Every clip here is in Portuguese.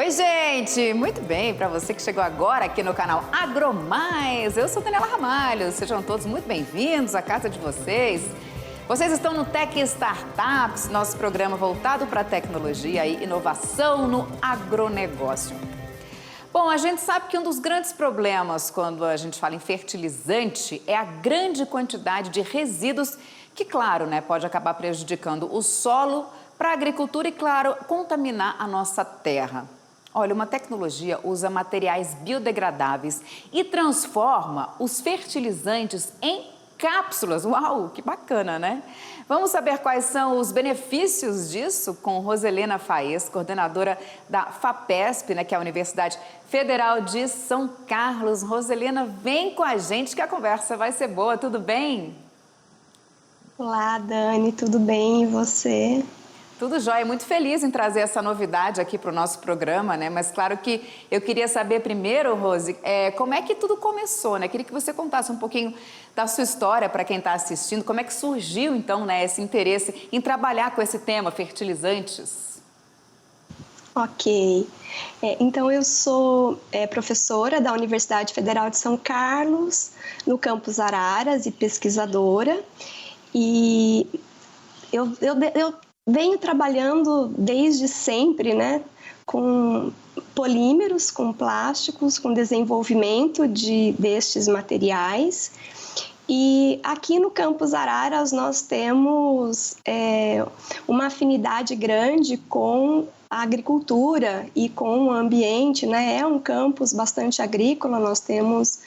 Oi, gente! Muito bem, para você que chegou agora aqui no canal AgroMais, eu sou Daniela Ramalho, sejam todos muito bem-vindos à casa de vocês. Vocês estão no Tech Startups, nosso programa voltado para a tecnologia e inovação no agronegócio. Bom, a gente sabe que um dos grandes problemas quando a gente fala em fertilizante é a grande quantidade de resíduos que, claro, pode acabar prejudicando o solo para a agricultura e, claro, contaminar a nossa terra. Olha, uma tecnologia usa materiais biodegradáveis e transforma os fertilizantes em cápsulas. Uau, que bacana, né? Vamos saber quais são os benefícios disso com Roselena Faes, coordenadora da FAPESP, que é a Universidade Federal de São Carlos. Roselena, vem com a gente que a conversa vai ser boa, tudo bem? Olá, Dani, tudo bem? E você? Tudo jóia, muito feliz em trazer essa novidade aqui para o nosso programa, Mas claro que eu queria saber primeiro, Rose, como é que tudo começou, Queria que você contasse um pouquinho da sua história para quem está assistindo, como é que surgiu então, esse interesse em trabalhar com esse tema, fertilizantes? Ok, então eu sou professora da Universidade Federal de São Carlos, no campus Araras e pesquisadora, e eu venho trabalhando desde sempre, com polímeros, com plásticos, com desenvolvimento destes materiais. E aqui no campus Araras nós temos uma afinidade grande com a agricultura e com o ambiente, É um campus bastante agrícola, nós temos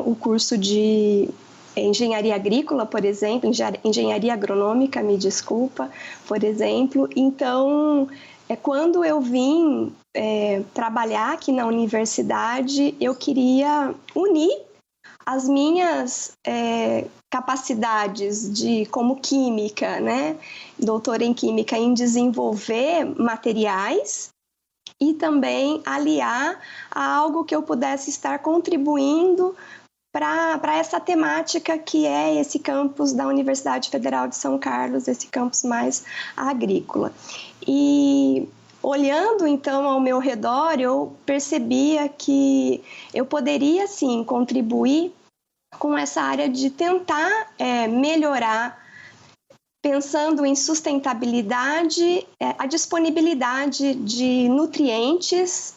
o curso de engenharia agrícola, por exemplo, engenharia agronômica, me desculpa, por exemplo. Então, quando eu vim trabalhar aqui na universidade, eu queria unir as minhas capacidades como química, doutora em química, em desenvolver materiais e também aliar a algo que eu pudesse estar contribuindo para essa temática que é esse campus da Universidade Federal de São Carlos, esse campus mais agrícola. E olhando então ao meu redor, eu percebia que eu poderia sim contribuir com essa área de tentar melhorar, pensando em sustentabilidade, a disponibilidade de nutrientes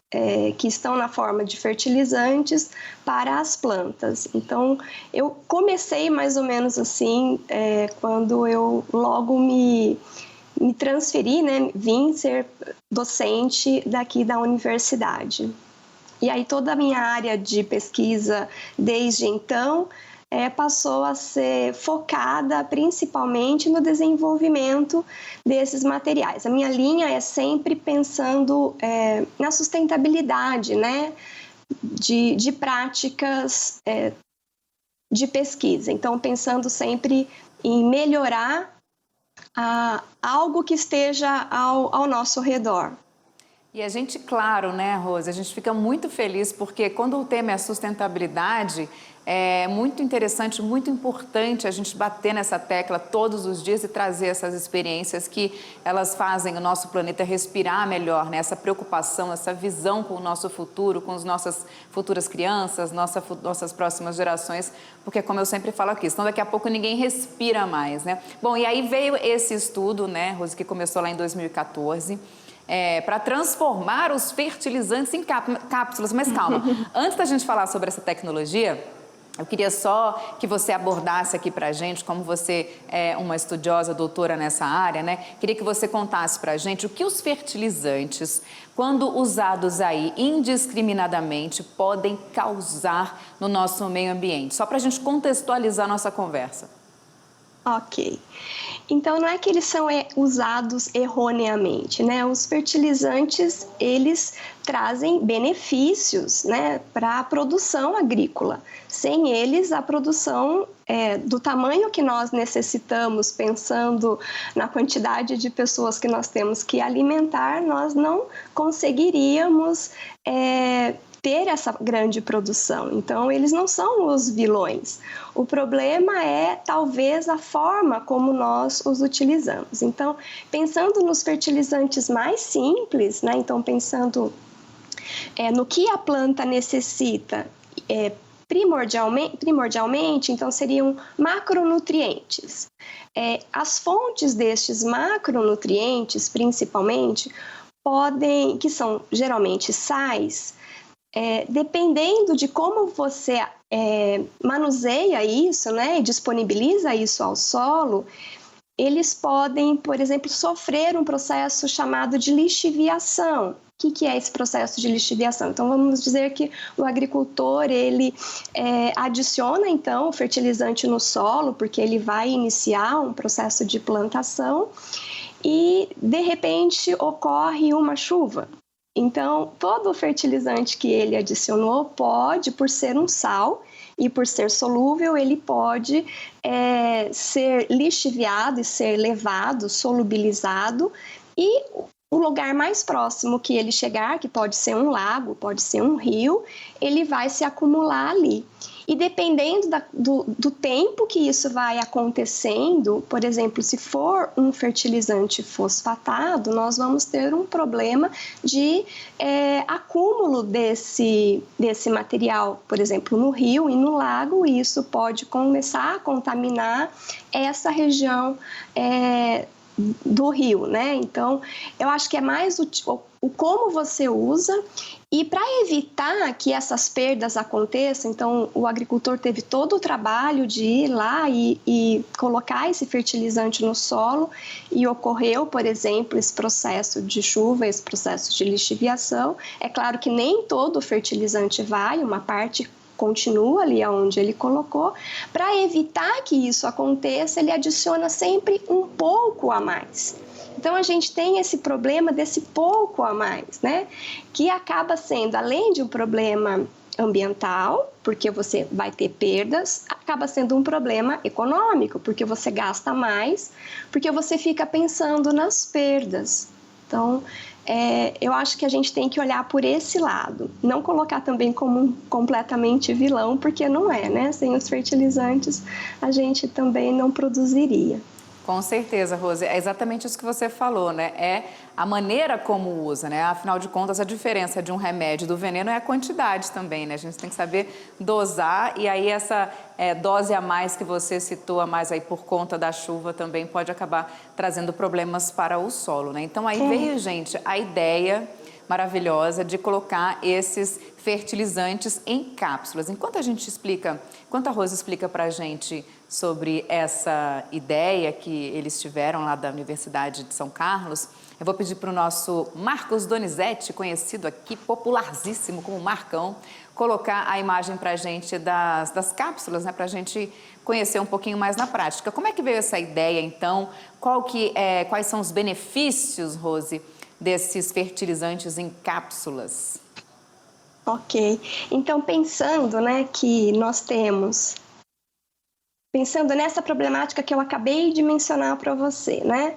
que estão na forma de fertilizantes para as plantas. Então, eu comecei mais ou menos assim, quando eu logo me transferi, vim ser docente daqui da universidade. E aí toda a minha área de pesquisa desde então passou a ser focada principalmente no desenvolvimento desses materiais. A minha linha é sempre pensando na sustentabilidade, de práticas de pesquisa. Então, pensando sempre em melhorar algo que esteja ao nosso redor. E a gente, claro, Rose, a gente fica muito feliz porque quando o tema é a sustentabilidade, é muito interessante, muito importante a gente bater nessa tecla todos os dias e trazer essas experiências que elas fazem o nosso planeta respirar melhor, Essa preocupação, essa visão com o nosso futuro, com as nossas futuras crianças, nossas próximas gerações, porque como eu sempre falo aqui, senão daqui a pouco ninguém respira mais, Bom, e aí veio esse estudo, Rose, que começou lá em 2014, para transformar os fertilizantes em cápsulas. Mas calma, antes da gente falar sobre essa tecnologia, eu queria só que você abordasse aqui para a gente, como você é uma estudiosa, doutora nessa área, Queria que você contasse para a gente o que os fertilizantes, quando usados aí indiscriminadamente, podem causar no nosso meio ambiente. Só para a gente contextualizar a nossa conversa. Ok. Então, não é que eles são usados erroneamente, Os fertilizantes, eles trazem benefícios, para a produção agrícola. Sem eles, a produção do tamanho que nós necessitamos, pensando na quantidade de pessoas que nós temos que alimentar, nós não conseguiríamos ter essa grande produção. Então, eles não são os vilões. O problema é, talvez, a forma como nós os utilizamos. Então, pensando nos fertilizantes mais simples, Então, pensando No que a planta necessita, primordialmente, então seriam macronutrientes. As fontes destes macronutrientes, principalmente, que são geralmente sais, dependendo de como você manuseia isso, né, e disponibiliza isso ao solo, eles podem, por exemplo, sofrer um processo chamado de lixiviação. O que é esse processo de lixiviação? Então, vamos dizer que o agricultor, ele adiciona, então, o fertilizante no solo, porque ele vai iniciar um processo de plantação e, de repente, ocorre uma chuva. Então, todo o fertilizante que ele adicionou pode, por ser um sal e por ser solúvel, ele pode ser lixiviado e ser levado, solubilizado, e o lugar mais próximo que ele chegar, que pode ser um lago, pode ser um rio, ele vai se acumular ali. E dependendo do tempo que isso vai acontecendo, por exemplo, se for um fertilizante fosfatado, nós vamos ter um problema de acúmulo desse material, por exemplo, no rio e no lago, e isso pode começar a contaminar essa região do rio, né? Então, eu acho que é mais o como você usa, e para evitar que essas perdas aconteçam, então o agricultor teve todo o trabalho de ir lá e colocar esse fertilizante no solo, e ocorreu, por exemplo, esse processo de chuva, esse processo de lixiviação. É claro que nem todo o fertilizante vai, uma parte continua ali onde ele colocou. Para evitar que isso aconteça, ele adiciona sempre um pouco a mais. Então, a gente tem esse problema desse pouco a mais, né? Que acaba sendo, além de um problema ambiental, porque você vai ter perdas, acaba sendo um problema econômico, porque você gasta mais, porque você fica pensando nas perdas. Então, eu acho que a gente tem que olhar por esse lado, não colocar também como um completamente vilão, porque não é, né? Sem os fertilizantes, a gente também não produziria. Com certeza, Rose. É exatamente isso que você falou, né? É a maneira como usa, né? Afinal de contas, a diferença de um remédio e do veneno é a quantidade também, né? A gente tem que saber dosar, e aí essa dose a mais que você citou, a mais aí por conta da chuva, também pode acabar trazendo problemas para o solo, né? Então aí veio, gente, a ideia maravilhosa de colocar esses fertilizantes em cápsulas. Enquanto a Rose explica para a gente sobre essa ideia que eles tiveram lá da Universidade de São Carlos, eu vou pedir para o nosso Marcos Donizete, conhecido aqui, popularzíssimo como Marcão, colocar a imagem para a gente das cápsulas, né, para a gente conhecer um pouquinho mais na prática. Como é que veio essa ideia, então? Quais são os benefícios, Rose, desses fertilizantes em cápsulas? Ok. Então, pensando nessa problemática que eu acabei de mencionar para você, né?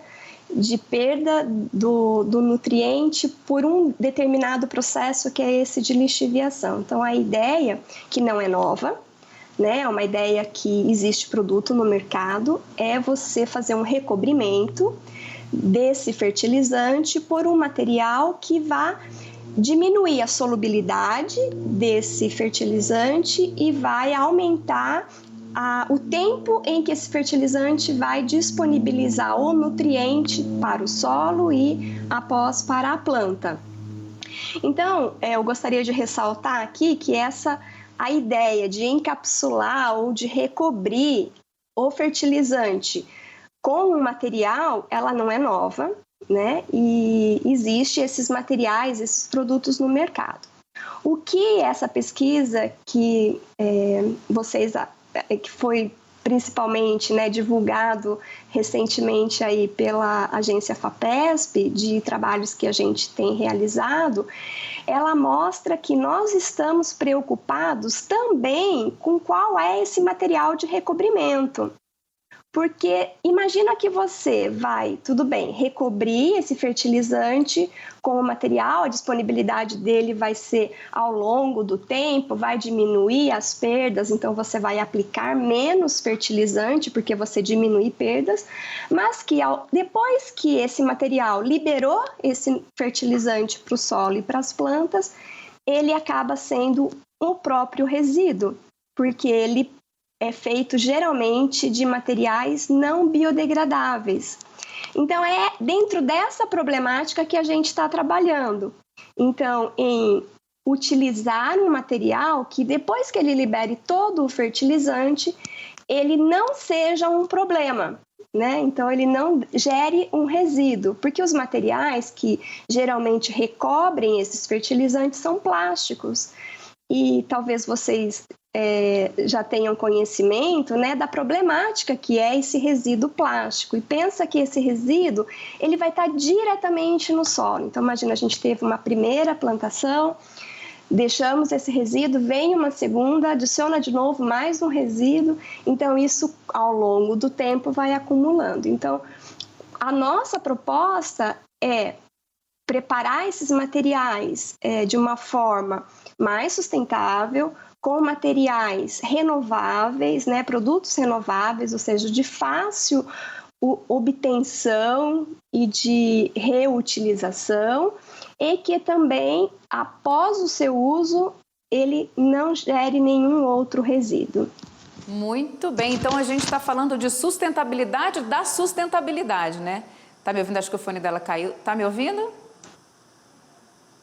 De perda do nutriente por um determinado processo, que é esse de lixiviação. Então, a ideia, que não é nova, né? É uma ideia que existe produto no mercado, é você fazer um recobrimento desse fertilizante por um material que vá diminuir a solubilidade desse fertilizante e vai aumentar o tempo em que esse fertilizante vai disponibilizar o nutriente para o solo e após para a planta. Então, eu gostaria de ressaltar aqui que a ideia de encapsular ou de recobrir o fertilizante com um material, ela não é nova, né? E existe esses materiais, esses produtos no mercado. O que essa pesquisa que que foi principalmente, né, divulgado recentemente aí pela agência FAPESP, de trabalhos que a gente tem realizado, ela mostra que nós estamos preocupados também com qual é esse material de recobrimento. Porque imagina que você vai, tudo bem, recobrir esse fertilizante com o material, a disponibilidade dele vai ser ao longo do tempo, vai diminuir as perdas, então você vai aplicar menos fertilizante porque você diminui perdas, mas que depois que esse material liberou esse fertilizante para o solo e para as plantas, ele acaba sendo o próprio resíduo, porque ele é feito geralmente de materiais não biodegradáveis. Então, é dentro dessa problemática que a gente está trabalhando. Então, em utilizar um material que depois que ele libere todo o fertilizante, ele não seja um problema, né? Então, ele não gere um resíduo, porque os materiais que geralmente recobrem esses fertilizantes são plásticos. E talvez vocês já tenham conhecimento, né, da problemática que é esse resíduo plástico. E pensa que esse resíduo ele vai estar diretamente no solo. Então, imagina, a gente teve uma primeira plantação, deixamos esse resíduo, vem uma segunda, adiciona de novo mais um resíduo. Então, isso ao longo do tempo vai acumulando. Então, a nossa proposta é preparar esses materiais de uma forma mais sustentável, com materiais renováveis, né, produtos renováveis, ou seja, de fácil obtenção e de reutilização, e que também, após o seu uso, ele não gere nenhum outro resíduo. Muito bem, então a gente está falando de sustentabilidade da sustentabilidade, né? Tá me ouvindo? Acho que o fone dela caiu. Tá me ouvindo?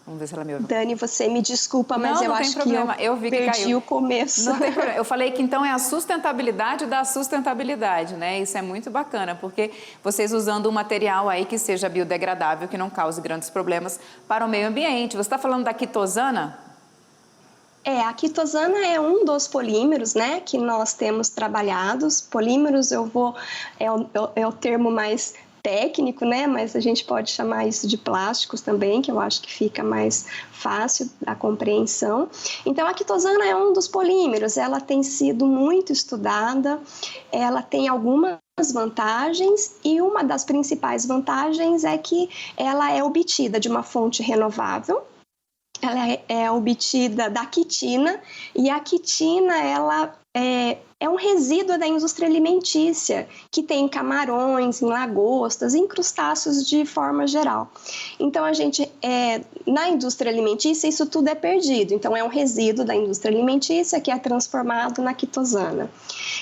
Vamos ver se ela me ouve. Dani, você me desculpa, mas eu acho que eu perdi o começo. Não tem problema. Eu falei que então é a sustentabilidade da sustentabilidade, né? Isso é muito bacana, porque vocês usando um material aí que seja biodegradável, que não cause grandes problemas para o meio ambiente. Você está falando da quitosana? A quitosana é um dos polímeros, né, que nós temos trabalhados. Polímeros é o termo mais técnico, né, mas a gente pode chamar isso de plásticos também, que eu acho que fica mais fácil a compreensão. Então, a quitosana é um dos polímeros, ela tem sido muito estudada, ela tem algumas vantagens e uma das principais vantagens é que ela é obtida de uma fonte renovável. Ela é obtida da quitina, e a quitina ela é um resíduo da indústria alimentícia, que tem em camarões, em lagostas, em crustáceos de forma geral. Então, na indústria alimentícia, isso tudo é perdido. Então, é um resíduo da indústria alimentícia que é transformado na quitosana.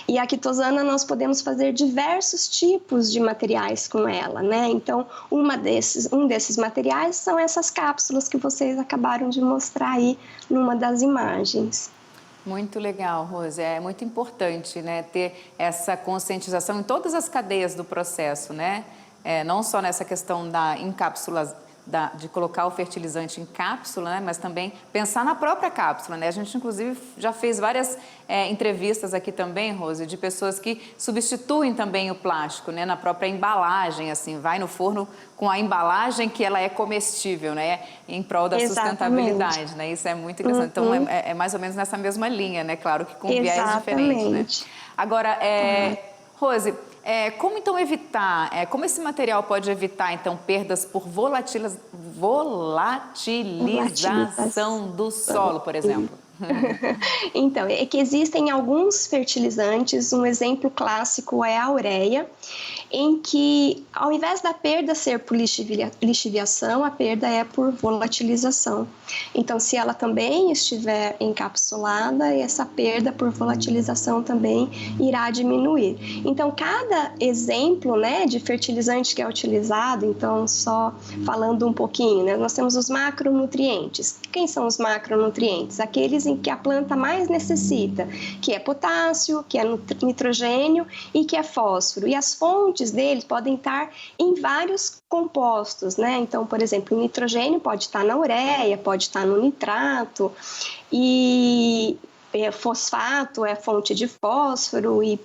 E a quitosana, nós podemos fazer diversos tipos de materiais com ela, né? Então, um desses materiais são essas cápsulas que vocês acabaram de mostrar aí numa das imagens. Muito legal, Rose. É muito importante, né, ter essa conscientização em todas as cadeias do processo, né? Não só nessa questão da encapsulação, de colocar o fertilizante em cápsula, né, mas também pensar na própria cápsula, né? A gente, inclusive, já fez várias entrevistas aqui também, Rose, de pessoas que substituem também o plástico, né, na própria embalagem, assim, vai no forno com a embalagem que ela é comestível, né, em prol da sustentabilidade, né? Isso é muito interessante. Então, é mais ou menos nessa mesma linha, né? Claro que com viés diferentes, né? Agora, Rose, como então evitar, como esse material pode evitar então perdas por volatilização do solo, por exemplo? Então, é que existem alguns fertilizantes, um exemplo clássico é a ureia, em que ao invés da perda ser por lixiviação, a perda é por volatilização. Então, se ela também estiver encapsulada, essa perda por volatilização também irá diminuir. Então, cada exemplo, né, de fertilizante que é utilizado, então só falando um pouquinho, né, nós temos os macronutrientes. Quem são os macronutrientes? Aqueles em que a planta mais necessita, que é potássio, que é nitrogênio e que é fósforo. E as fontes deles podem estar em vários compostos, né? Então, por exemplo, o nitrogênio pode estar na ureia, pode estar no nitrato, e fosfato é fonte de fósforo, e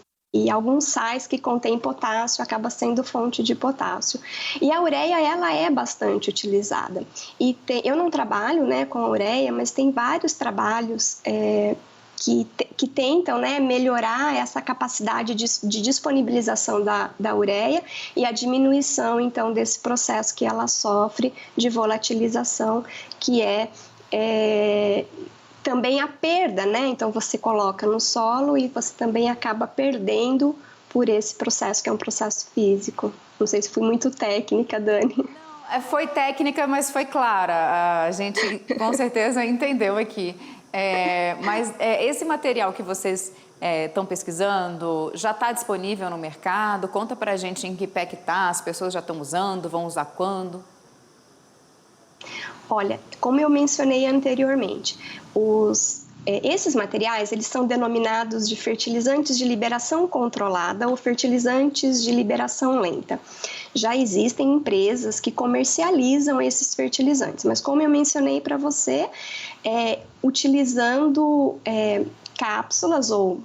alguns sais que contêm potássio acaba sendo fonte de potássio. E a ureia, ela é bastante utilizada. E eu não trabalho, né, com a ureia, mas tem vários trabalhos que tentam, né, melhorar essa capacidade de disponibilização da ureia e a diminuição, então, desse processo que ela sofre de volatilização, que também a perda, né? Então, você coloca no solo e você também acaba perdendo por esse processo, que é um processo físico. Não sei se fui muito técnica, Dani. Foi técnica, mas foi clara. A gente com certeza entendeu aqui. Mas esse material que vocês estão pesquisando já está disponível no mercado? Conta pra gente em que pé que está, as pessoas já estão usando, vão usar quando? Olha, como eu mencionei anteriormente, esses materiais eles são denominados de fertilizantes de liberação controlada ou fertilizantes de liberação lenta. Já existem empresas que comercializam esses fertilizantes, mas como eu mencionei para você, utilizando cápsulas ou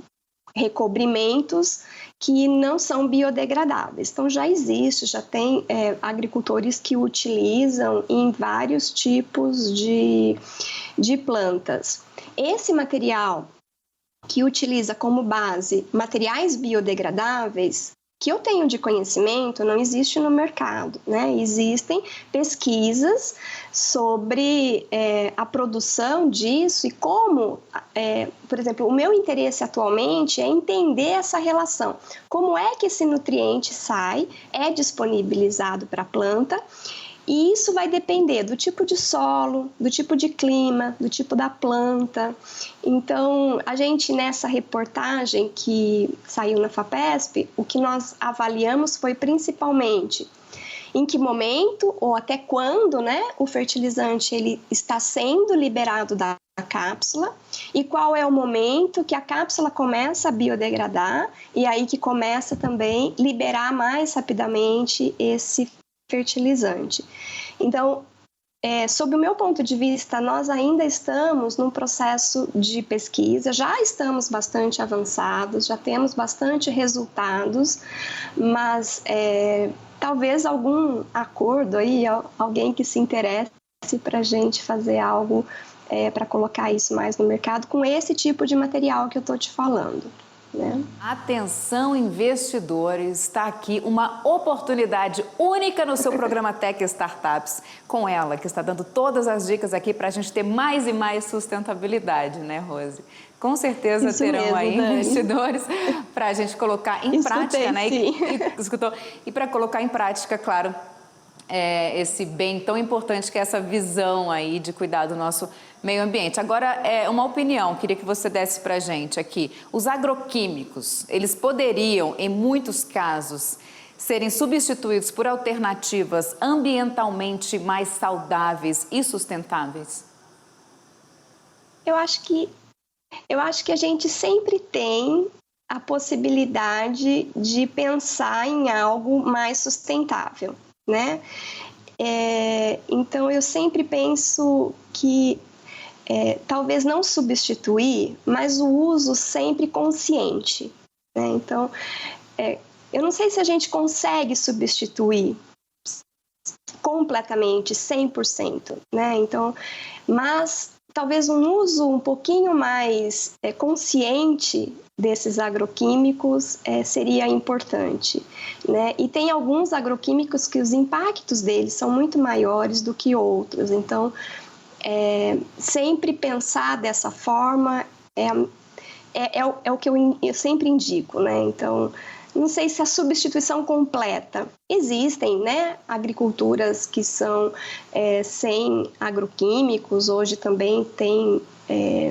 recobrimentos que não são biodegradáveis. Então já tem agricultores que utilizam em vários tipos de plantas. Esse material que utiliza como base materiais biodegradáveis, que eu tenho de conhecimento, não existe no mercado, né? Existem pesquisas sobre a produção disso e como, por exemplo, o meu interesse atualmente é entender essa relação. Como é que esse nutriente é disponibilizado para a planta. E isso vai depender do tipo de solo, do tipo de clima, do tipo da planta. Então, a gente nessa reportagem que saiu na FAPESP, o que nós avaliamos foi principalmente em que momento ou até quando, né, o fertilizante ele está sendo liberado da cápsula e qual é o momento que a cápsula começa a biodegradar e aí que começa também a liberar mais rapidamente esse fertilizante. Então, sob o meu ponto de vista, nós ainda estamos num processo de pesquisa, já estamos bastante avançados, já temos bastante resultados, mas talvez algum acordo aí, alguém que se interesse para a gente fazer algo para colocar isso mais no mercado com esse tipo de material que eu estou te falando. Né? Atenção, investidores, está aqui uma oportunidade única no seu programa Tech Startups, com ela, que está dando todas as dicas aqui para a gente ter mais e mais sustentabilidade, né, Rose? Com certeza Isso terão mesmo, aí Dani. Investidores para a gente colocar em prática, né? E para colocar em prática, claro, esse bem tão importante que é essa visão aí de cuidar do nosso meio ambiente. Agora, uma opinião, queria que você desse para a gente aqui. Os agroquímicos, eles poderiam, em muitos casos, serem substituídos por alternativas ambientalmente mais saudáveis e sustentáveis? Eu acho que a gente sempre tem a possibilidade de pensar em algo mais sustentável, né? Então, eu sempre penso que talvez não substituir, mas o uso sempre consciente, né? Então, eu não sei se a gente consegue substituir completamente, 100%, né? Então, mas talvez um uso um pouquinho mais consciente desses agroquímicos seria importante, né? E tem alguns agroquímicos que os impactos deles são muito maiores do que outros, então sempre pensar dessa forma é o que eu sempre indico, né? Então, não sei se a substituição completa. Existem, né, agriculturas que são sem agroquímicos, hoje também tem,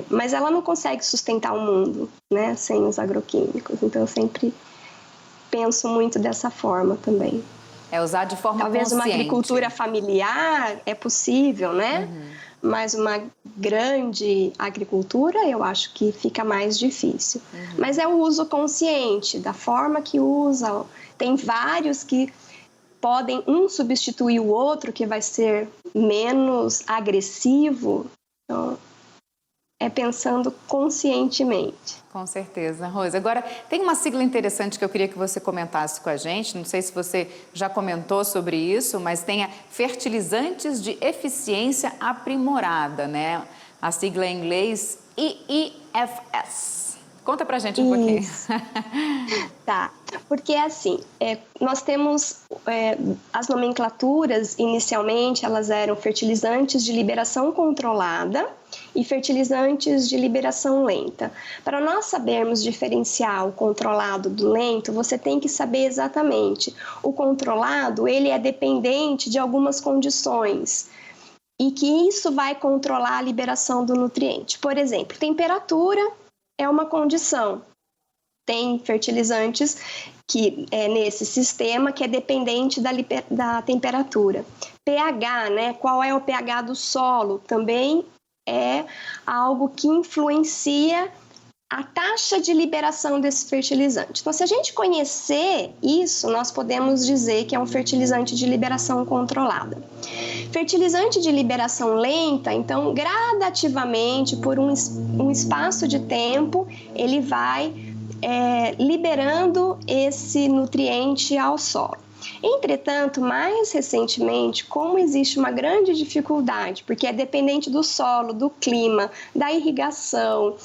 mas ela não consegue sustentar o mundo, né, sem os agroquímicos. Então, eu sempre penso muito dessa forma também. Usar de forma Talvez consciente. Uma agricultura familiar é possível, né? Uhum. Mas uma grande agricultura, eu acho que fica mais difícil. Uhum. Mas é o uso consciente, da forma que usa. Tem vários que podem substituir o outro, que vai ser menos agressivo. Então, pensando conscientemente. Com certeza, Rose. Agora, tem uma sigla interessante que eu queria que você comentasse com a gente, não sei se você já comentou sobre isso, mas tem a fertilizantes de eficiência aprimorada, né? A sigla em inglês EEFS. Conta pra gente um pouquinho. Tá, porque assim, nós temos as nomenclaturas, inicialmente elas eram fertilizantes de liberação controlada e fertilizantes de liberação lenta. Para nós sabermos diferenciar o controlado do lento, você tem que saber exatamente. O controlado, ele é dependente de algumas condições e que isso vai controlar a liberação do nutriente. Por exemplo, temperatura é uma condição. Tem fertilizantes que é nesse sistema que é dependente da temperatura. pH, né? Qual é o pH do solo? Também é algo que influencia a taxa de liberação desse fertilizante. Então, se a gente conhecer isso, nós podemos dizer que é um fertilizante de liberação controlada. Fertilizante de liberação lenta, então, gradativamente, por um espaço de tempo, ele vai liberando esse nutriente ao solo. Entretanto, mais recentemente, como existe uma grande dificuldade, porque é dependente do solo, do clima, da irrigação,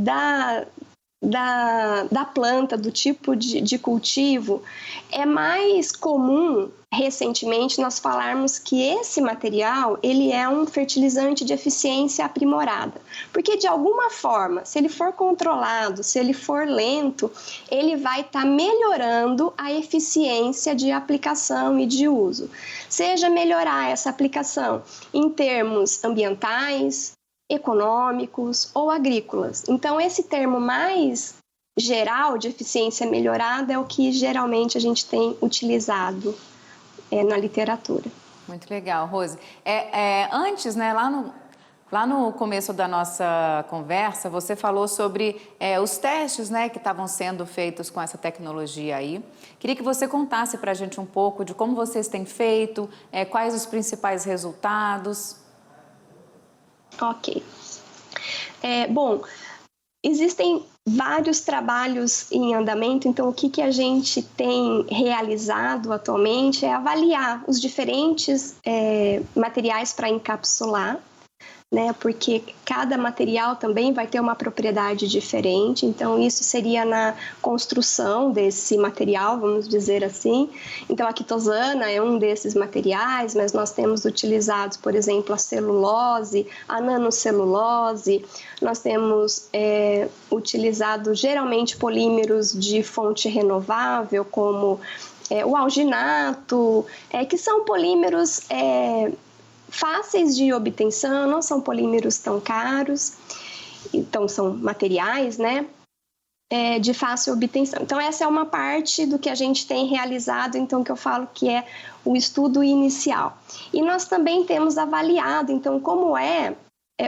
da planta, do tipo de cultivo, é mais comum, recentemente, nós falarmos que esse material, ele é um fertilizante de eficiência aprimorada. Porque, de alguma forma, se ele for controlado, se ele for lento, ele vai estar melhorando a eficiência de aplicação e de uso. Seja melhorar essa aplicação em termos ambientais, econômicos ou agrícolas. Então, esse termo mais geral de eficiência melhorada é o que geralmente a gente tem utilizado na literatura. Muito legal, Rose. Antes, né, lá no começo da nossa conversa, você falou sobre os testes, né, que estavam sendo feitos com essa tecnologia aí. Queria que você contasse para a gente um pouco de como vocês têm feito, quais os principais resultados. Ok. Bom, existem vários trabalhos em andamento, então o que a gente tem realizado atualmente é avaliar os diferentes materiais para encapsular, né? Porque cada material também vai ter uma propriedade diferente, então isso seria na construção desse material, vamos dizer assim. Então a quitosana é um desses materiais, mas nós temos utilizados, por exemplo, a celulose, a nanocelulose, nós temos utilizado geralmente polímeros de fonte renovável, como o alginato, que são polímeros fáceis de obtenção, não são polímeros tão caros, então são materiais, né, de fácil obtenção. Então essa é uma parte do que a gente tem realizado, então que eu falo que é o estudo inicial. E nós também temos avaliado, então, como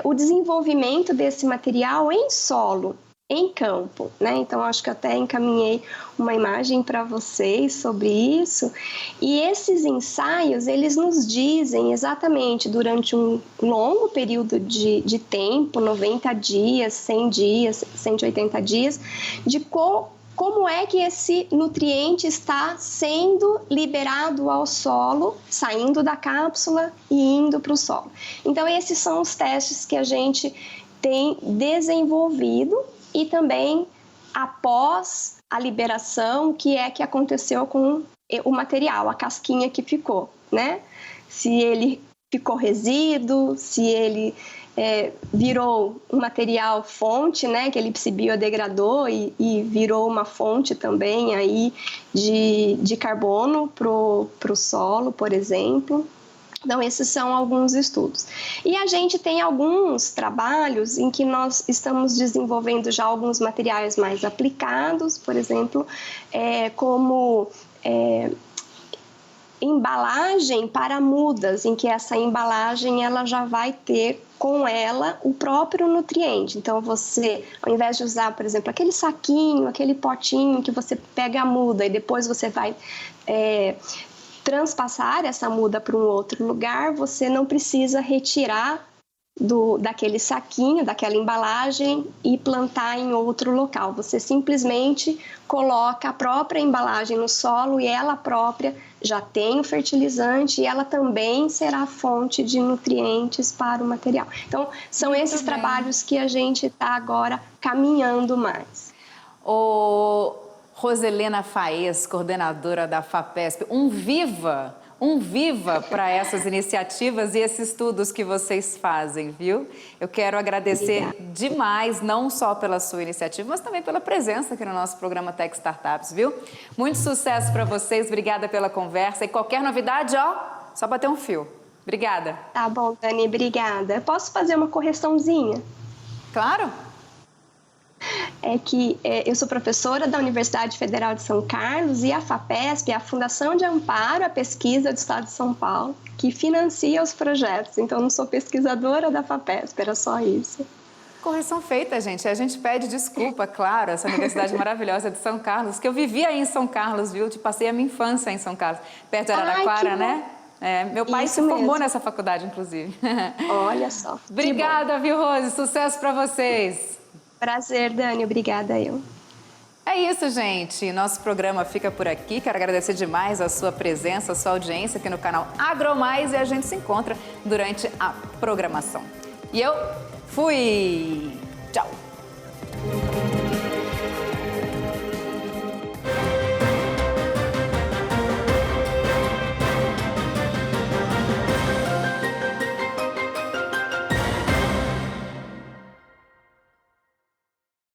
o desenvolvimento desse material em solo, em campo, né? Então, acho que até encaminhei uma imagem para vocês sobre isso. E esses ensaios, eles nos dizem exatamente durante um longo período de tempo, 90 dias, 100 dias, 180 dias, de como é que esse nutriente está sendo liberado ao solo, saindo da cápsula e indo para o solo. Então, esses são os testes que a gente tem desenvolvido e também após a liberação, que aconteceu com o material, a casquinha que ficou, né? Se ele ficou resíduo, se ele virou um material fonte, né? Que ele se biodegradou e virou uma fonte também aí de carbono pro solo, por exemplo. Então, esses são alguns estudos. E a gente tem alguns trabalhos em que nós estamos desenvolvendo já alguns materiais mais aplicados, por exemplo, como embalagem para mudas, em que essa embalagem ela já vai ter com ela o próprio nutriente. Então, você, ao invés de usar, por exemplo, aquele saquinho, aquele potinho que você pega a muda e depois você vai transpassar essa muda para um outro lugar, você não precisa retirar daquele saquinho, daquela embalagem e plantar em outro local. Você simplesmente coloca a própria embalagem no solo e ela própria já tem o fertilizante e ela também será fonte de nutrientes para o material. Então, são esses trabalhos que a gente está agora caminhando mais. Roselena Faes, coordenadora da FAPESP, um um viva para essas iniciativas e esses estudos que vocês fazem, viu? Eu quero agradecer demais, não só pela sua iniciativa, mas também pela presença aqui no nosso programa Tech Startups, viu? Muito sucesso para vocês, obrigada pela conversa. E qualquer novidade, ó, só bater um fio. Obrigada. Tá bom, Dani, obrigada. Posso fazer uma correçãozinha? Claro. É que eu sou professora da Universidade Federal de São Carlos e a FAPESP é a Fundação de Amparo à Pesquisa do Estado de São Paulo, que financia os projetos. Então, eu não sou pesquisadora da FAPESP, era só isso. Correção feita, gente. A gente pede desculpa, claro, essa universidade maravilhosa de São Carlos, que eu vivia aí em São Carlos, viu? Passei a minha infância em São Carlos, perto de Araraquara, né? Meu pai se formou nessa faculdade, inclusive. Olha só. Obrigada, viu, Rose? Sucesso para vocês. Prazer, Dani. Obrigada eu. É isso, gente. Nosso programa fica por aqui. Quero agradecer demais a sua presença, a sua audiência aqui no canal AgroMais e a gente se encontra durante a programação. E eu fui! Tchau!